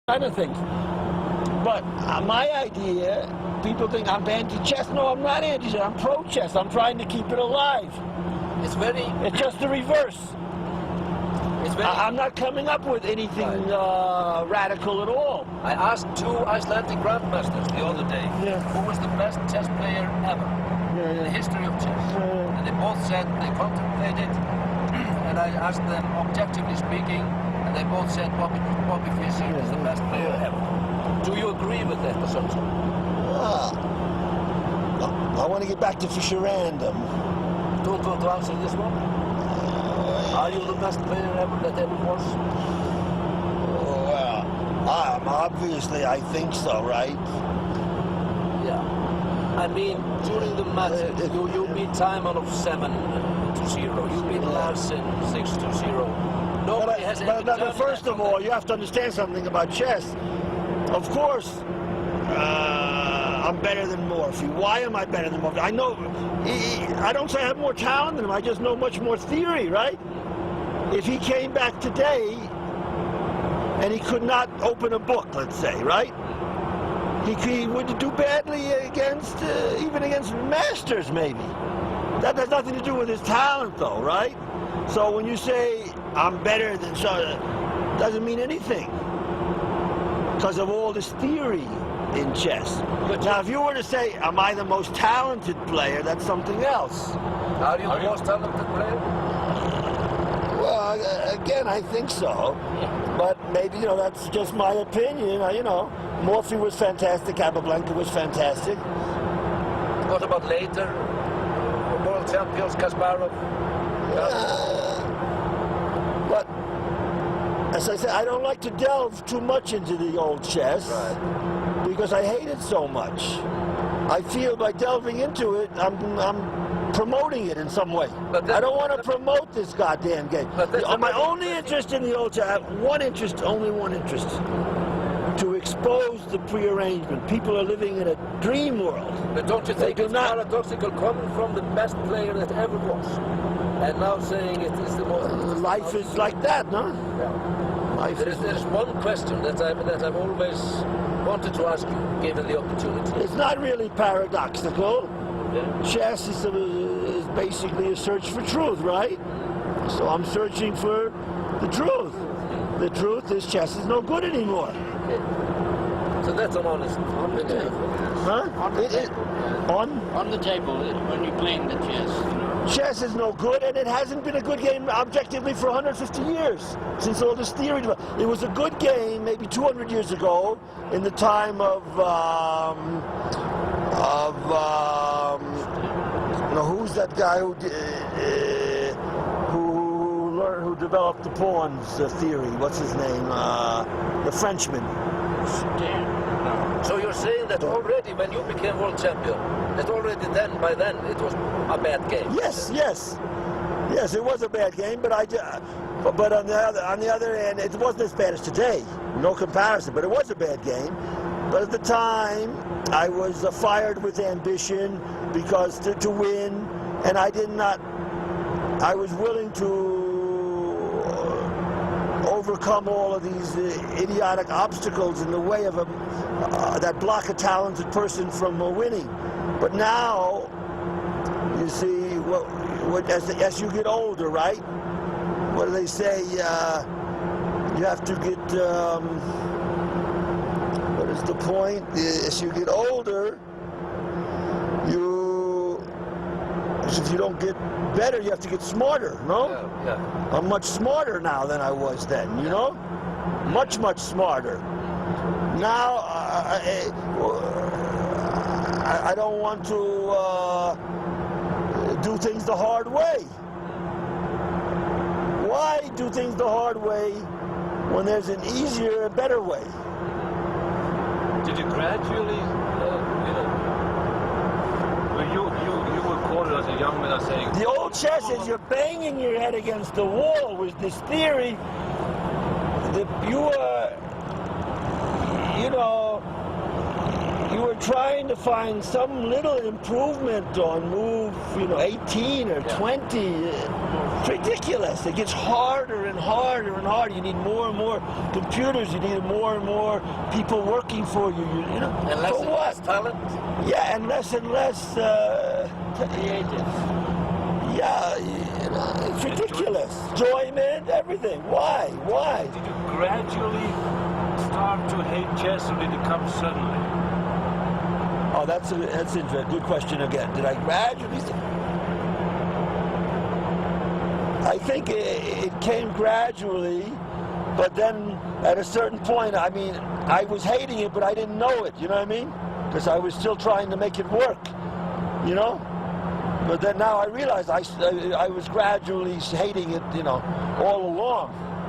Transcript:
kind of things. But my idea, people think I'm anti-chess. No, I'm not anti-chess. I'm pro-chess. I'm trying to keep it alive. It's just the reverse. I'm not coming up with anything radical at all. I asked 2 Icelandic grandmasters the other day who was the best chess player ever in the history of chess. And they both said they contemplated, and I asked them objectively speaking, and they both said Bobby Fischer is the best player ever. Do you agree with that assumption? I want to get back to Fischer random. Don't want to answer this one? Are you the best player ever that ever was? Well, obviously I think so, right? Yeah. I mean, during the match, you beat Timon of 7-0. You beat Larsen 6-0. Nobody has ever done but first of all, you have to understand something about chess. Of course, I'm better than Morphy. Why am I better than Morphy? I know, I don't say I have more talent than him, I just know much more theory, right? If he came back today and he could not open a book, let's say, right? He would do badly against, even against masters, maybe. That has nothing to do with his talent, though, right? So when you say, I'm better than so, doesn't mean anything. Because of all this theory in chess. But now, if you were to say, am I the most talented player, that's something else. Are you the most talented player? Well, again, I think so. But maybe, that's just my opinion. Morphy was fantastic, Capablanca was fantastic. What about later? World champions, Kasparov? But, as I said, I don't like to delve too much into the old chess. Right. Because I hate it so much. I feel by delving into it, I'm promoting it in some way. I don't want to promote this goddamn game. My only interest in the old chess, I have only one interest. To expose the prearrangement. People are living in a dream world. But don't you think it's paradoxical coming from the best player that ever was, and now saying it is the most... Life is like that, no? Yeah. There is one question that I've always wanted to ask you, given the opportunity. It's not really paradoxical. Yeah. Chess is basically a search for truth, right? So I'm searching for the truth. The truth is chess is no good anymore. So that's an honest... On the table. Huh? On the table, when you're playing the chess. Chess is no good, and it hasn't been a good game objectively for 150 years, since all this theory developed. It was a good game maybe 200 years ago, in the time of who's that guy who developed the pawns theory? What's his name? The Frenchman. So you're saying that already when you became world champion, that already by then it was a bad game? Yes, it was a bad game, but on the other hand, it wasn't as bad as today. No comparison, but it was a bad game. But at the time, I was fired with ambition because to win, and I was willing to overcome all of these idiotic obstacles in the way of that block a talented person from winning. But now, you see, as you get older, right? What do they say? You have to get, what is the point? As you get older, if you don't get better, you have to get smarter, no? Yeah. I'm much smarter now than I was then, you know? Much smarter. Now, I don't want to do things the hard way. Why do things the hard way when there's an easier and better way? Did you gradually, you were quoted as a young man as saying... The old chess is you're banging your head against the wall with this theory that you you were trying to find some little improvement on move, 18 or 20. It's ridiculous. It gets harder and harder and harder. You need more and more computers. You need more and more people working for you. And less for and what? less talent. Yeah, and less Creative. yeah, it's ridiculous. Enjoyment, everything. Why? Did you gradually start to hate chess, or did it come suddenly? Oh, that's a good question again. Did I gradually? I think it came gradually, but then at a certain point, I was hating it, but I didn't know it. You know what I mean? Because I was still trying to make it work. But then now I realize I was gradually hating it, all along.